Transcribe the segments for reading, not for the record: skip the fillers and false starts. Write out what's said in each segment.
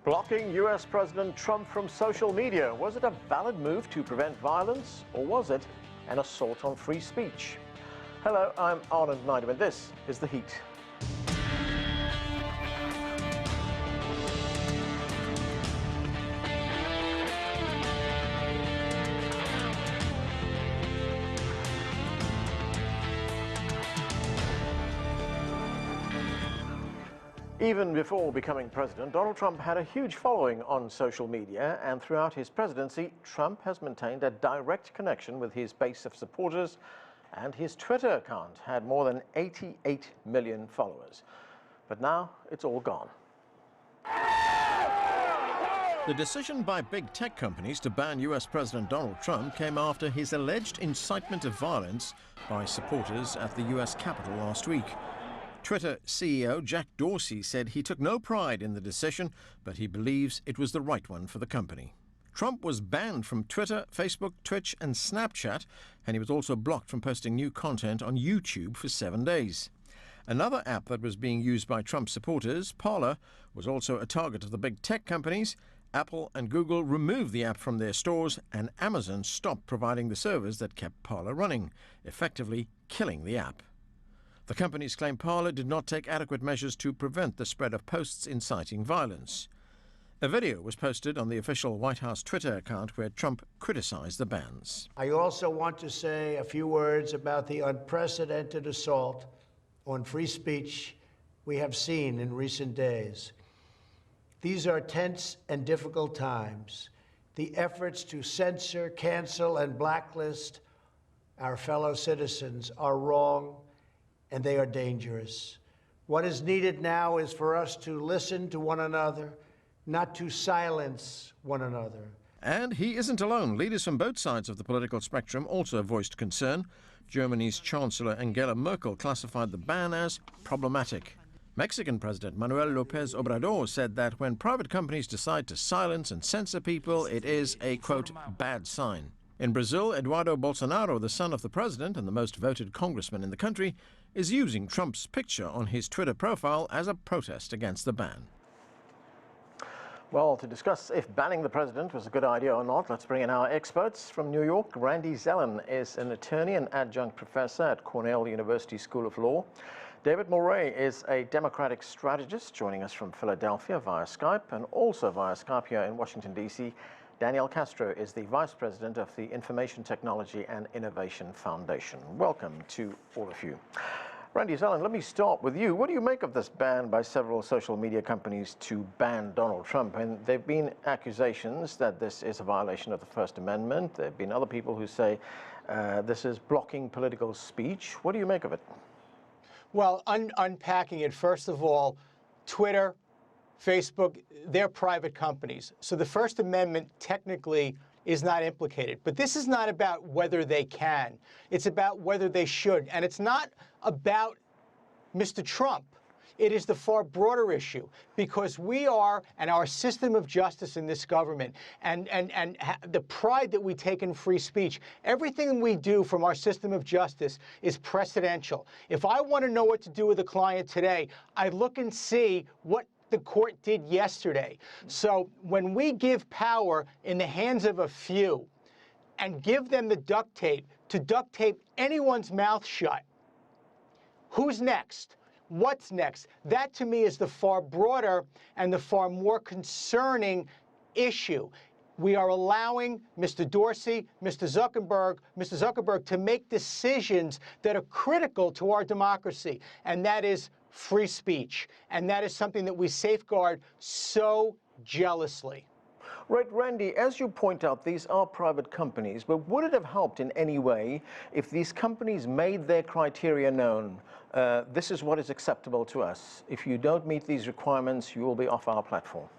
Blocking US President Trump from social media. Was it a valid move to prevent violence, or was it an assault on free speech? Hello, I'm Arnold Neidem, and this is The Heat. Even before becoming president, Donald Trump had a huge following on social media, and throughout his presidency, Trump has maintained a direct connection with his base of supporters, and his Twitter account had more than 88 million followers. But now it's all gone. The decision by big tech companies to ban US President Donald Trump came after his alleged incitement of violence by supporters at the US Capitol last week. Twitter CEO Jack Dorsey said he took no pride in the decision, but he believes it was the right one for the company. Trump was banned from Twitter, Facebook, Twitch and Snapchat, and he was also blocked from posting new content on YouTube for 7 days. Another app that was being used by Trump supporters, Parler, was also a target of the big tech companies. Apple and Google removed the app from their stores, and Amazon stopped providing the servers that kept Parler running, effectively killing the app. The companies claim Parler did not take adequate measures to prevent the spread of posts inciting violence. A video was posted on the official White House Twitter account where Trump criticized the bans. I also want to say a few words about the unprecedented assault on free speech we have seen in recent days. These are tense and difficult times. The efforts to censor, cancel, and blacklist our fellow citizens are wrong, and they are dangerous. What is needed now is for us to listen to one another, not to silence one another. And he isn't alone. Leaders from both sides of the political spectrum also voiced concern. Germany's Chancellor Angela Merkel classified the ban as problematic. Mexican President Manuel López Obrador said that when private companies decide to silence and censor people, it is a, quote, bad sign. In Brazil, Eduardo Bolsonaro, the son of the president and the most voted congressman in the country, is using Trump's picture on his Twitter profile as a protest against the ban. Well, to discuss if banning the president was a good idea or not, let's bring in our experts. From New York, Randy Zelin is an attorney and adjunct professor at Cornell University School of Law. David Morey is a Democratic strategist joining us from Philadelphia via Skype, and also via Skype here in Washington, D.C., Daniel Castro is the Vice President of the Information Technology and Innovation Foundation. Welcome to all of you. Randy Zelin, let me start with you. What do you make of this ban by several social media companies to ban Donald Trump? And there have been accusations that this is a violation of the First Amendment. There have been other people who say this is blocking political speech. What do you make of it? Well, unpacking it, first of all, Twitter, Facebook, they're private companies. So the First Amendment technically is not implicated. But this is not about whether they can. It's about whether they should. And it's not about Mr. Trump. It is the far broader issue, because we are, and our system of justice in this government, and the pride that we take in free speech, everything we do from our system of justice is precedential. If I want to know what to do with a client today, I look and see what the court did yesterday. So when we give power in the hands of a few and give them the duct tape to duct tape anyone's mouth shut, who's next? What's next? That, to me, is the far broader and the far more concerning issue. We are allowing Mr. Dorsey, Mr. Zuckerberg to make decisions that are critical to our democracy, and that is free speech. And that is something that we safeguard so jealously. Right, Randy, as you point out, these are private companies, but would it have helped in any way if these companies made their criteria known? This is what is acceptable to us. If you don't meet these requirements, you will be off our platform.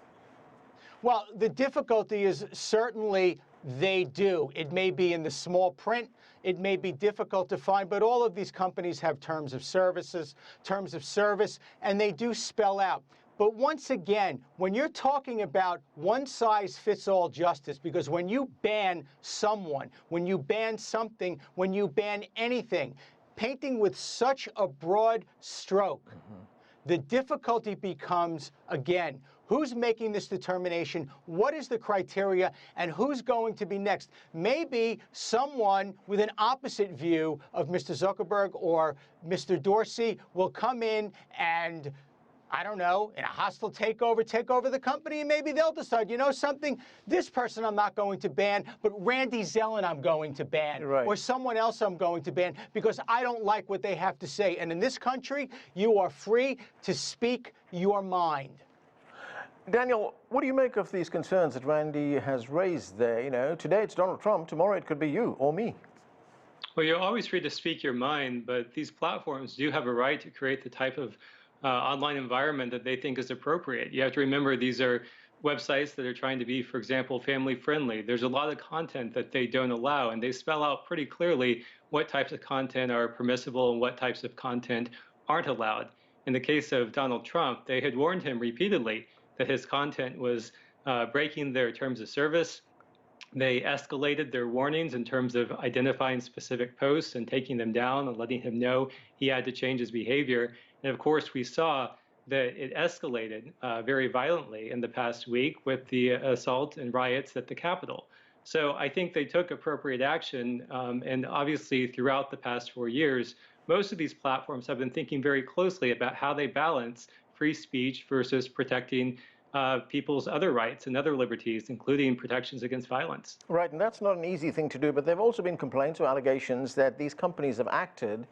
Well, the difficulty is certainly they do. It may be in the small print. It may be difficult to find, but all of these companies have terms of service, and they do spell out. But once again, when you're talking about one-size-fits-all justice, because when you ban someone, when you ban something, when you ban anything, painting with such a broad stroke, the difficulty becomes, again, Who's making this determination? What is the criteria? And who's going to be next? Maybe someone with an opposite view of Mr. Zuckerberg or Mr. Dorsey will come in and, I don't know, in a hostile takeover, take over the company, and maybe they'll decide, you know something, this person I'm not going to ban, but Randy Zelin I'm going to ban, or someone else I'm going to ban because I don't like what they have to say. And in this country, you are free to speak your mind. Daniel, what do you make of these concerns that Randy has raised there? You know, today it's Donald Trump, tomorrow it could be you or me. Well, you're always free to speak your mind, but these platforms do have a right to create the type of online environment that they think is appropriate. You have to remember these are websites that are trying to be, for example, family friendly. There's a lot of content that they don't allow, and they spell out pretty clearly what types of content are permissible and what types of content aren't allowed. In the case of Donald Trump, they had warned him repeatedly that his content was breaking their terms of service. They escalated their warnings in terms of identifying specific posts and taking them down and letting him know he had to change his behavior. And of course, we saw that it escalated very violently in the past week with the assault and riots at the Capitol. So I think they took appropriate action. And obviously, throughout the past 4 years, most of these platforms have been thinking very closely about how they balance free speech versus protecting people's other rights and other liberties, including protections against violence. Right, and that's not an easy thing to do, but there have also been complaints or allegations that these companies have acted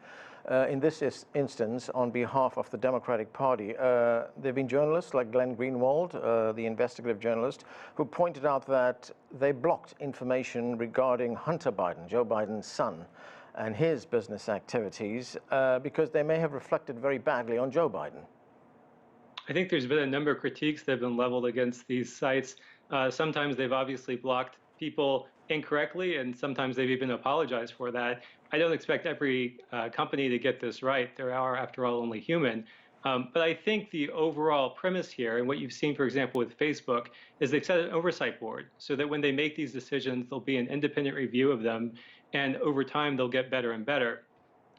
in this instance on behalf of the Democratic Party. There have been journalists like Glenn Greenwald, the investigative journalist, who pointed out that they blocked information regarding Hunter Biden, Joe Biden's son, and his business activities because they may have reflected very badly on Joe Biden. I think there's been a number of critiques that have been leveled against these sites. Sometimes they've obviously blocked people incorrectly, and sometimes they've even apologized for that. I don't expect every company to get this right. They are, after all, only human. But I think the overall premise here, and what you've seen, for example, with Facebook, is they've set an oversight board so that when they make these decisions, there'll be an independent review of them, and over time, they'll get better and better.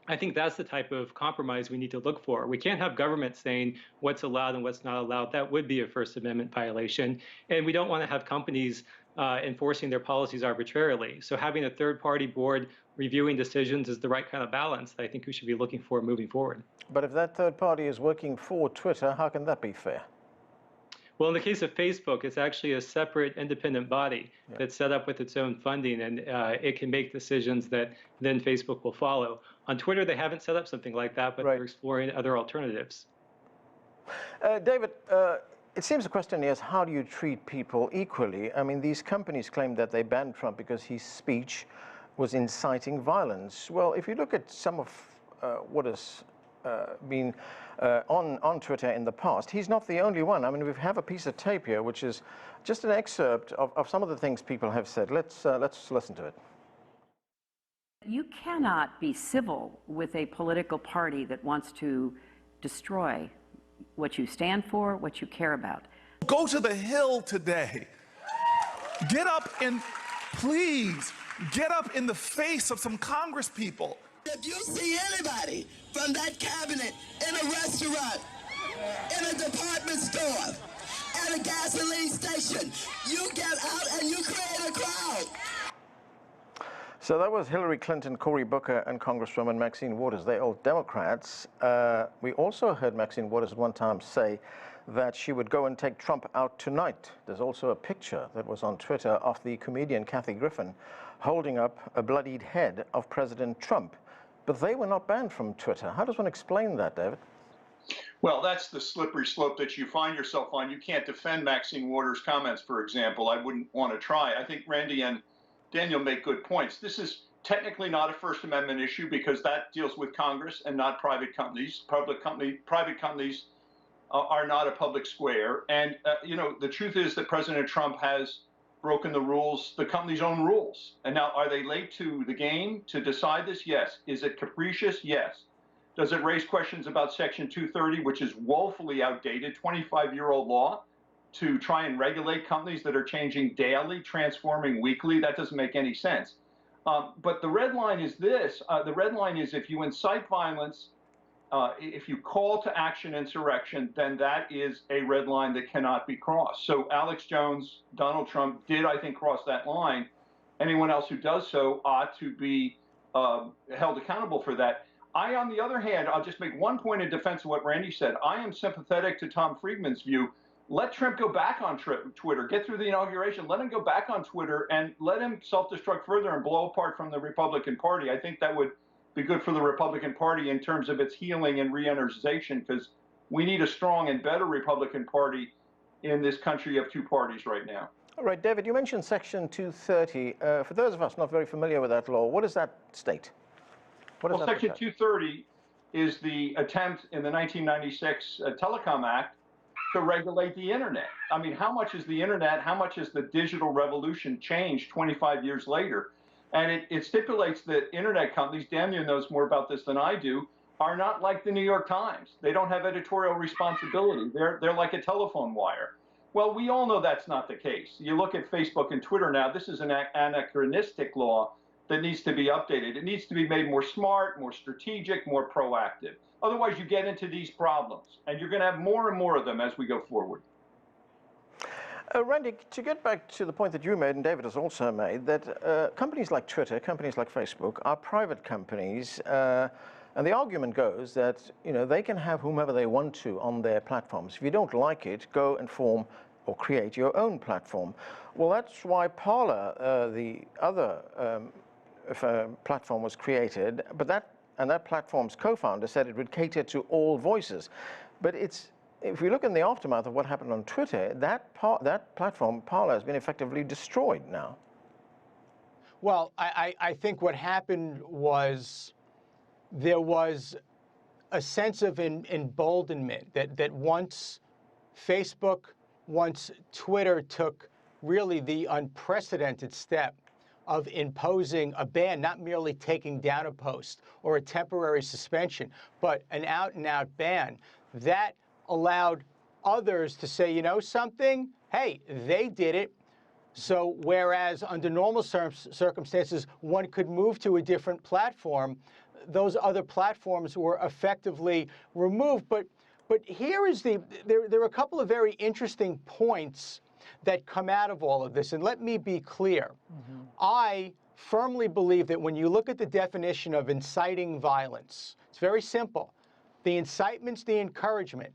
I think that's the type of compromise we need to look for. We can't have government saying what's allowed and what's not allowed. That would be a First Amendment violation. And we don't want to have companies enforcing their policies arbitrarily. So having a third-party board reviewing decisions is the right kind of balance that I think we should be looking for moving forward. But if that third party is working for Twitter, how can that be fair? Well, in the case of Facebook, it's actually a separate independent body that's set up with its own funding, and it can make decisions that then Facebook will follow. On Twitter, they haven't set up something like that, but they're exploring other alternatives. David, it seems the question is, how do you treat people equally? I mean, these companies claim that they banned Trump because his speech was inciting violence. Well, if you look at some of what has been on Twitter in the past, he's not the only one. I mean, we have a piece of tape here, which is just an excerpt of some of the things people have said. Let's listen to it. You cannot be civil with a political party that wants to destroy what you stand for, what you care about. Go to the Hill today. Get up and please get up in the face of some Congress people. If you see anybody from that cabinet in a restaurant, in a department store, at a gasoline station, you get out and you create a crowd. So that was Hillary Clinton, Cory Booker, and Congresswoman Maxine Waters. They're all Democrats. We also heard Maxine Waters at one time say that she would go and take Trump out tonight. There's also a picture that was on Twitter of the comedian Kathy Griffin holding up a bloodied head of President Trump. But they were not banned from Twitter. How does one explain that, David? Well, that's the slippery slope that you find yourself on. You can't defend Maxine Waters' comments, for example. I wouldn't want to try. I think Randy and Daniel make good points. This is technically not a First Amendment issue because that deals with Congress and not private companies. Private companies are not a public square. And, you know, the truth is that President Trump has broken the rules, the company's own rules. And now, are they late to the game to decide this? Yes. Is it capricious? Yes. Does it raise questions about Section 230, which is woefully outdated, 25-year-old law, to try and regulate companies that are changing daily, transforming weekly? That doesn't make any sense. But the red line is this. The red line is if you incite violence if you call to action insurrection, then that is a red line that cannot be crossed. So Alex Jones, Donald Trump did, I think, cross that line. Anyone else who does so ought to be held accountable for that. I, on the other hand, I'll just make one point in defense of what Randy said. I am sympathetic to Tom Friedman's view. Let Trump go back on Twitter, get through the inauguration, let him go back on Twitter and let him self-destruct further and blow apart from the Republican Party. I think that would be good for the Republican Party in terms of its healing and re-energization, because we need a strong and better Republican Party in this country of two parties right now. All right, David, you mentioned Section 230. For those of us not very familiar with that law, what does that state? What does Well, Section 230 is the attempt in the 1996 Telecom Act to regulate the internet. I mean, how much is the internet, how much has the digital revolution changed 25 years later? And it stipulates that internet companies, Daniel knows more about this than I do, are not like the New York Times. They don't have editorial responsibility. They're like a telephone wire. Well, we all know that's not the case. You look at Facebook and Twitter now, this is an anachronistic law that needs to be updated. It needs to be made more smart, more strategic, more proactive. Otherwise, you get into these problems, and you're going to have more and more of them as we go forward. Randy, to get back to the point that you made, and David has also made, that companies like Twitter, companies like Facebook are private companies, and the argument goes that they can have whomever they want to on their platforms. If you don't like it, go and form or create your own platform. Well, that's why Parler, the other platform, was created, but that platform's co-founder said it would cater to all voices. But if we look in the aftermath of what happened on Twitter, that platform, Parler, has been effectively destroyed now. Well, I think what happened was there was a sense of emboldenment that once Facebook, once Twitter took really the unprecedented step of imposing a ban, not merely taking down a post or a temporary suspension, but an out-and-out ban, that allowed others to say, you know something? Hey, they did it. So whereas under normal circumstances, one could move to a different platform, those other platforms were effectively removed. But here is there are a couple of very interesting points that come out of all of this. And let me be clear. Mm-hmm. I firmly believe that when you look at the definition of inciting violence, it's very simple. The incitement's the encouragement.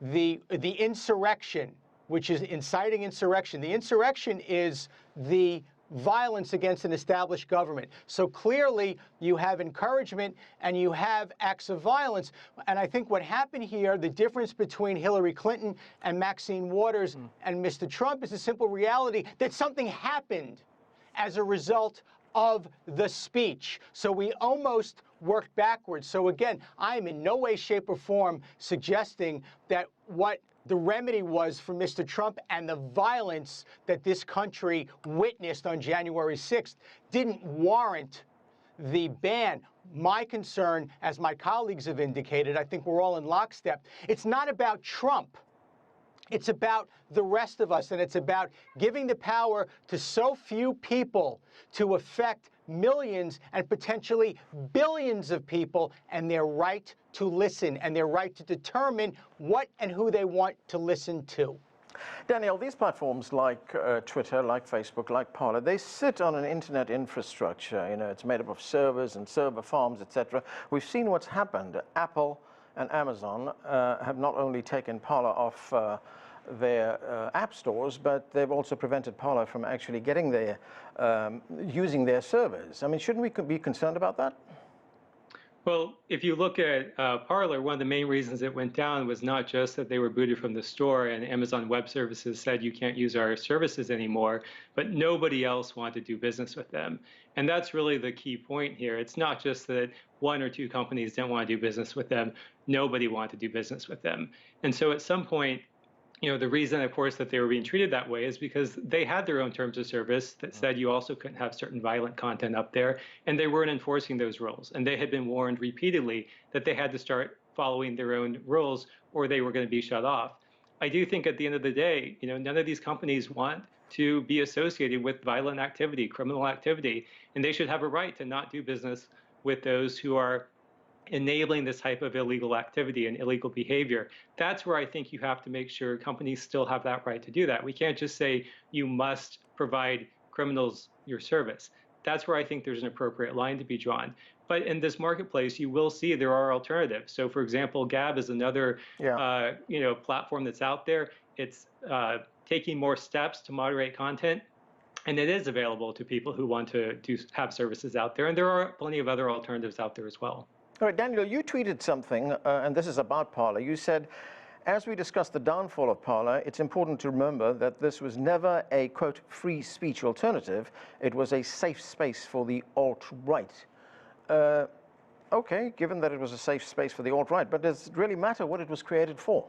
The insurrection, which is inciting insurrection. The insurrection is the violence against an established government. So clearly you have encouragement and you have acts of violence. And I think what happened here, the difference between Hillary Clinton and Maxine Waters and Mr. Trump, is the simple reality that something happened as a result of the speech. So we almost worked backwards. So again, I am in no way, shape, or form suggesting that what the remedy was for Mr. Trump and the violence that this country witnessed on January 6th didn't warrant the ban. My concern, as my colleagues have indicated, I think we're all in lockstep, it's not about Trump. It's about the rest of us, and it's about giving the power to so few people to affect millions and potentially billions of people and their right to listen and their right to determine what and who they want to listen to. Daniel, these platforms like Twitter, like Facebook, like Parler, they sit on an internet infrastructure. It's made up of servers and server farms, etc. We've seen what's happened. Apple and Amazon have not only taken Parler off their app stores, but they've also prevented Parler from actually getting their using their servers. I mean, shouldn't we be concerned about that? Well, if you look at Parler, one of the main reasons it went down was not just that they were booted from the store and Amazon Web Services said you can't use our services anymore, but nobody else wanted to do business with them. And that's really the key point here. It's not just that one or two companies didn't want to do business with them. Nobody wanted to do business with them. And so at some point, the reason, of course, that they were being treated that way is because they had their own terms of service that said you also couldn't have certain violent content up there, and they weren't enforcing those rules. And they had been warned repeatedly that they had to start following their own rules or they were going to be shut off. I do think at the end of the day, none of these companies want to be associated with violent activity, criminal activity, and they should have a right to not do business with those who are enabling this type of illegal activity and illegal behavior. That's where I think you have to make sure companies still have that right to do that. We can't just say you must provide criminals your service. That's where I think there's an appropriate line to be drawn. But in this marketplace, you will see there are alternatives. So, for example, Gab is another platform that's out there. It's taking more steps to moderate content, and it is available to people who want to have services out there. And there are plenty of other alternatives out there as well. All right, Daniel, you tweeted something, and this is about Parler. You said, as we discussed the downfall of Parler, it's important to remember that this was never a, quote, free speech alternative. It was a safe space for the alt-right. Okay, given that it was a safe space for the alt-right, but does it really matter what it was created for?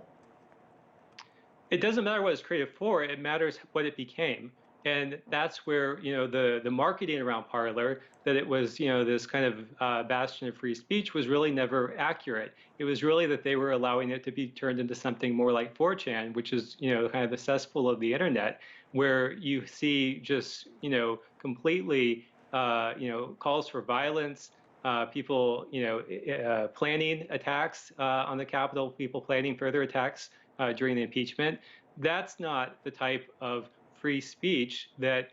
It doesn't matter what it's created for. It matters what it became. And that's where, the marketing around Parler, that it was, this kind of bastion of free speech, was really never accurate. It was really that they were allowing it to be turned into something more like 4chan, which is, kind of the cesspool of the internet, where you see just, completely, calls for violence, people, planning attacks on the Capitol, people planning further attacks during the impeachment. That's not the type of free speech that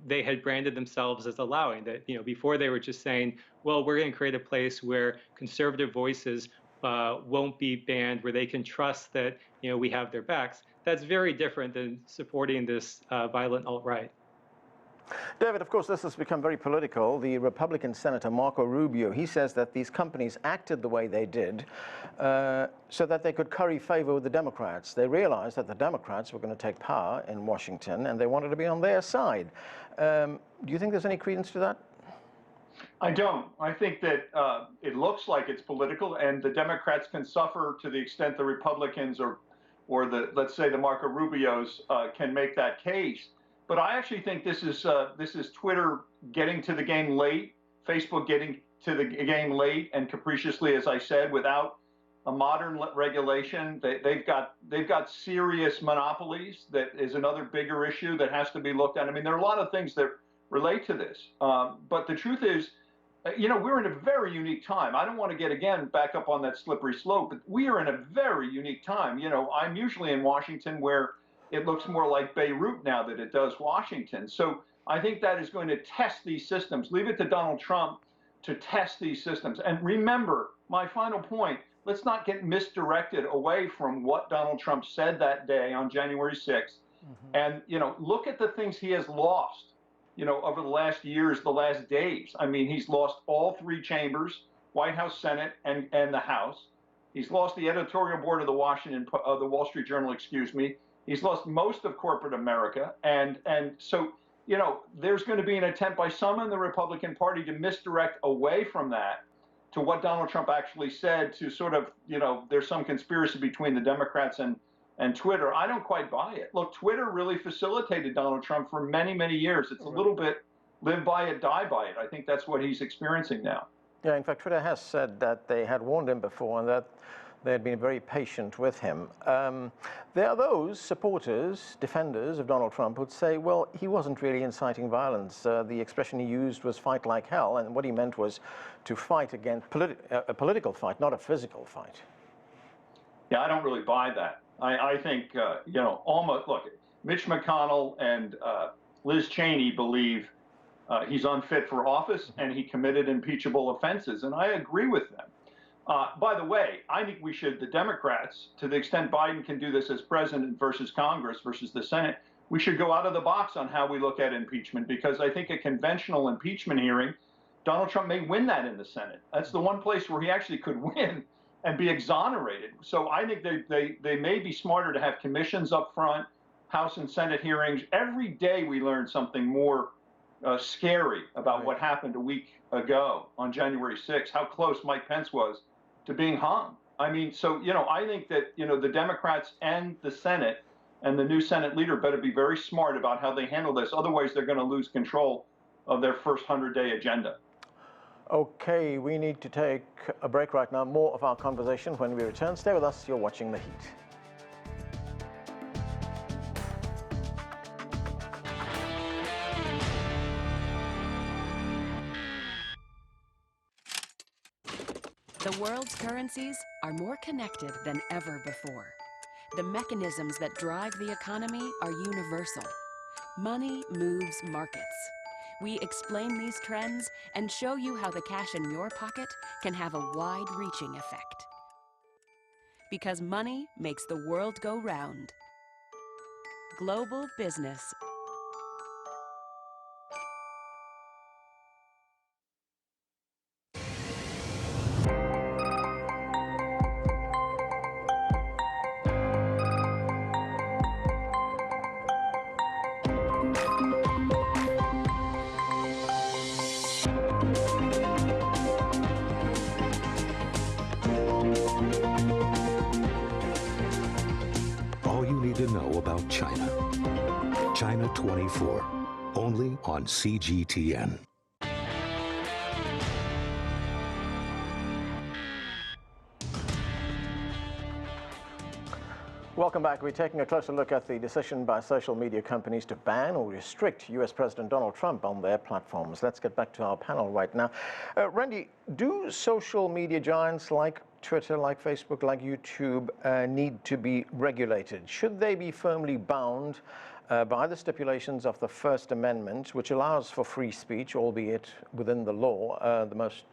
they had branded themselves as allowing. That before they were just saying, well, we're going to create a place where conservative voices won't be banned, where they can trust that we have their backs. That's very different than supporting this violent alt-right. David, of course, this has become very political. The Republican Senator Marco Rubio, he says that these companies acted the way they did so that they could curry favor with the Democrats. They realized that the Democrats were going to take power in Washington, and they wanted to be on their side. Do you think there's any credence to that? I don't. I think that it looks like it's political, and the Democrats can suffer to the extent the Republicans or let's say the Marco Rubios can make that case. But I actually think this is Twitter getting to the game late, Facebook getting to the game late and capriciously, as I said, without a modern regulation. They've got serious monopolies. That is another bigger issue that has to be looked at. I mean, there are a lot of things that relate to this. But the truth is, we're in a very unique time. I don't want to get, again, back up on that slippery slope, but we are in a very unique time. I'm usually in Washington, where it looks more like Beirut now than it does Washington. So I think that is going to test these systems. Leave it to Donald Trump to test these systems. And remember, my final point, let's not get misdirected away from what Donald Trump said that day on January 6th. And, look at the things he has lost, over the last years, the last days. I mean, he's lost all three chambers, White House, Senate, and the House. He's lost the editorial board of the Wall Street Journal, He's lost most of corporate America. And so, there's going to be an attempt by some in the Republican Party to misdirect away from that to what Donald Trump actually said, to sort of, there's some conspiracy between the Democrats and Twitter. I don't quite buy it. Look, Twitter really facilitated Donald Trump for many, many years. It's a little bit live by it, die by it. I think that's what he's experiencing now. Yeah, in fact, Twitter has said that they had warned him before and that they had been very patient with him. There are those supporters, defenders of Donald Trump who'd say, well, he wasn't really inciting violence. The expression he used was fight like hell, and what he meant was to fight against a political fight, not a physical fight. Yeah, I don't really buy that. I think, almost, look, Mitch McConnell and Liz Cheney believe he's unfit for office and he committed impeachable offenses, and I agree with them. By the way, I think the Democrats, to the extent Biden can do this as president versus Congress versus the Senate, we should go out of the box on how we look at impeachment, because I think a conventional impeachment hearing, Donald Trump may win that in the Senate. That's the one place where he actually could win and be exonerated. So I think they may be smarter to have commissions up front, House and Senate hearings. Every day we learn something more scary about what happened a week ago on January 6th, how close Mike Pence was to being hung. I mean, so, I think that, the Democrats and the Senate and the new Senate leader better be very smart about how they handle this. Otherwise, they're going to lose control of their first 100-day agenda. Okay, we need to take a break right now. More of our conversation when we return. Stay with us. You're watching The Heat. The world's currencies are more connected than ever before. The mechanisms that drive the economy are universal. Money moves markets. We explain these trends and show you how the cash in your pocket can have a wide-reaching effect. Because money makes the world go round. Global business. All you need to know about China. China 24, only on CGTN. Welcome back. We're taking a closer look at the decision by social media companies to ban or restrict U.S. President Donald Trump on their platforms. Let's get back to our panel right now. Randy, do social media giants like Twitter, like Facebook, like YouTube need to be regulated? Should they be firmly bound by the stipulations of the First Amendment, which allows for free speech, albeit within the law? The most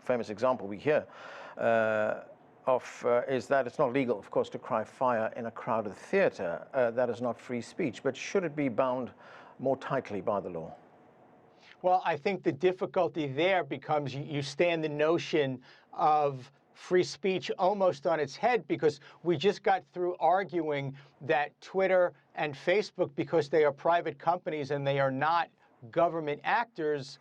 famous example we hear is that it's not legal, of course, to cry fire in a crowded theater. That is not free speech. But should it be bound more tightly by the law? Well, I think the difficulty there becomes you stand the notion of free speech almost on its head, because we just got through arguing that Twitter and Facebook, because they are private companies and they are not government actors,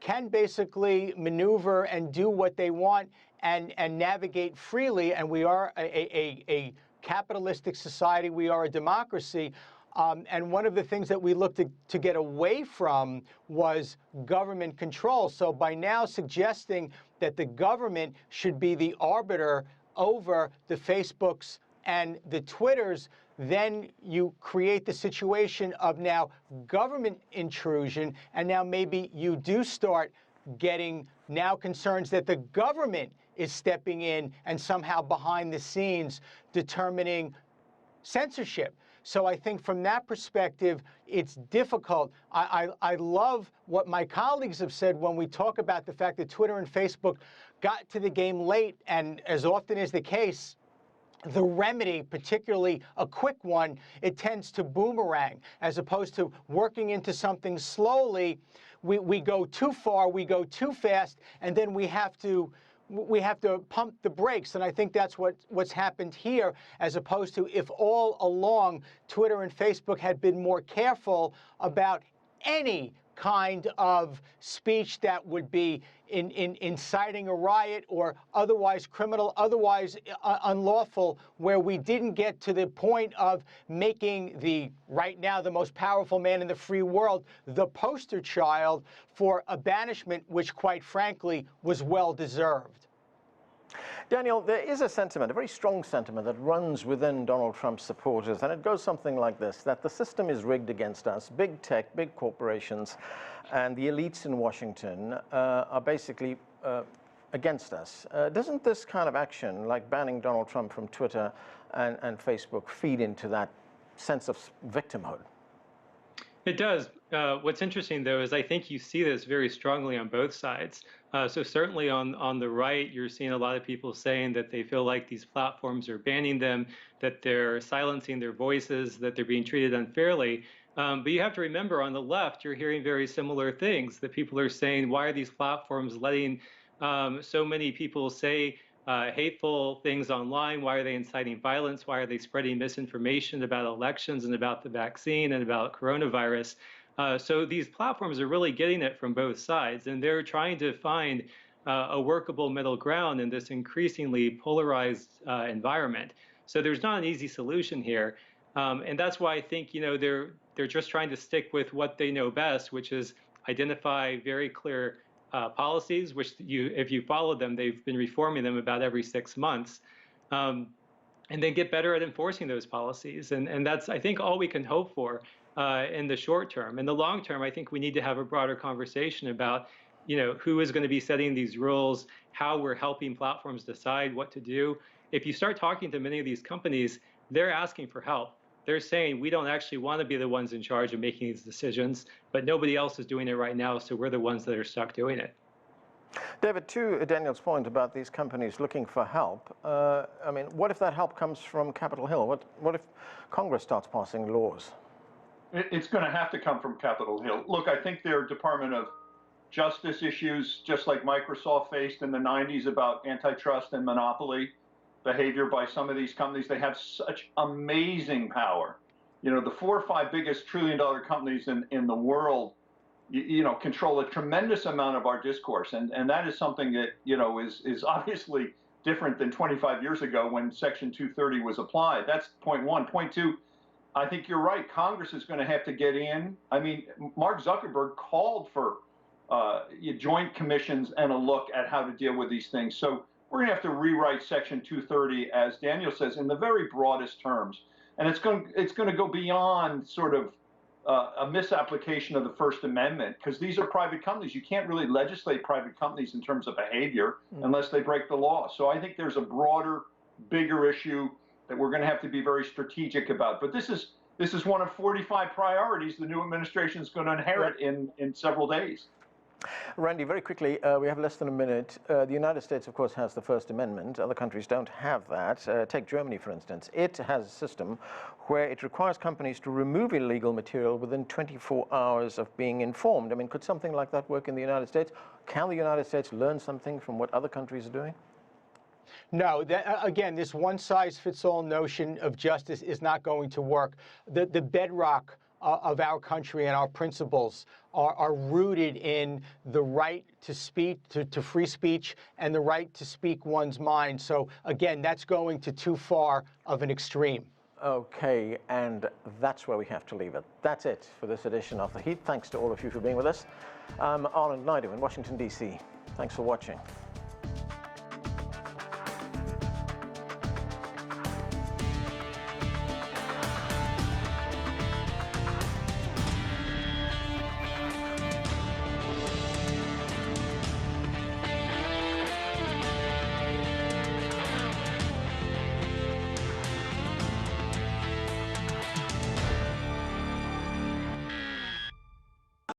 can basically maneuver and do what they want and navigate freely. And we are a capitalistic society. We are a democracy. And one of the things that we looked to get away from was government control. So by now suggesting that the government should be the arbiter over the Facebooks and the Twitters, then you create the situation of now government intrusion, and now maybe you do start getting now concerns that the government is stepping in and somehow behind the scenes determining censorship. So I think from that perspective, it's difficult. I love what my colleagues have said when we talk about the fact that Twitter and Facebook got to the game late, and as often is the case, the remedy, particularly a quick one, it tends to boomerang. As opposed to working into something slowly, we go too far, we go too fast, and then we have to pump the brakes. And I think that's what's happened here, as opposed to if all along Twitter and Facebook had been more careful about any kind of speech that would be inciting a riot or otherwise criminal, otherwise unlawful, where we didn't get to the point of making right now the most powerful man in the free world the poster child for a banishment, which quite frankly was well deserved. Daniel, there is a sentiment, a very strong sentiment that runs within Donald Trump's supporters, and it goes something like this, that the system is rigged against us. Big tech, big corporations, and the elites in Washington are basically against us. Doesn't this kind of action, like banning Donald Trump from Twitter and Facebook, feed into that sense of victimhood? It does. What's interesting, though, is I think you see this very strongly on both sides. So certainly on the right, you're seeing a lot of people saying that they feel like these platforms are banning them, that they're silencing their voices, that they're being treated unfairly. But you have to remember, on the left, you're hearing very similar things, that people are saying, why are these platforms letting so many people say hateful things online? Why are they inciting violence? Why are they spreading misinformation about elections and about the vaccine and about coronavirus? So these platforms are really getting it from both sides, and they're trying to find a workable middle ground in this increasingly polarized environment. So there's not an easy solution here, and that's why I think they're just trying to stick with what they know best, which is identify very clear policies, which if you follow them, they've been reforming them about every 6 months, and then get better at enforcing those policies. And that's, I think, all we can hope for in the short term. In the long term, I think we need to have a broader conversation about who is going to be setting these rules, how we're helping platforms decide what to do. If you start talking to many of these companies, they're asking for help. They're saying, we don't actually want to be the ones in charge of making these decisions, but nobody else is doing it right now, so we're the ones that are stuck doing it. David, to Daniel's point about these companies looking for help, I mean, what if that help comes from Capitol Hill? What if Congress starts passing laws? It's going to have to come from Capitol Hill. Look, I think their Department of Justice issues, just like Microsoft faced in the 90s about antitrust and monopoly behavior by some of these companies, they have such amazing power. The 4 or 5 biggest trillion-dollar companies in the world, control a tremendous amount of our discourse. And that is something that, is obviously different than 25 years ago when Section 230 was applied. That's point one. Point two, I think you're right. Congress is going to have to get in. I mean, Mark Zuckerberg called for joint commissions and a look at how to deal with these things. So we're going to have to rewrite Section 230, as Daniel says, in the very broadest terms. And it's going to go beyond sort of a misapplication of the First Amendment, because these are private companies. You can't really legislate private companies in terms of behavior unless they break the law. So I think there's a broader, bigger issue that we're going to have to be very strategic about. But this is one of 45 priorities the new administration is going to inherit in several days. Randy, very quickly, we have less than a minute. The United States, of course, has the First Amendment. Other countries don't have that. Take Germany, for instance. It has a system where it requires companies to remove illegal material within 24 hours of being informed. I mean, could something like that work in the United States? Can the United States learn something from what other countries are doing? No, again, this one-size-fits-all notion of justice is not going to work. The bedrock of our country and our principles are rooted in the right to speak, to free speech, and the right to speak one's mind. So again, that's going to too far of an extreme. Okay, and that's where we have to leave it. That's it for this edition of The Heat. Thanks to all of you for being with us. I'm Arnold Naidu in Washington, D.C. Thanks for watching.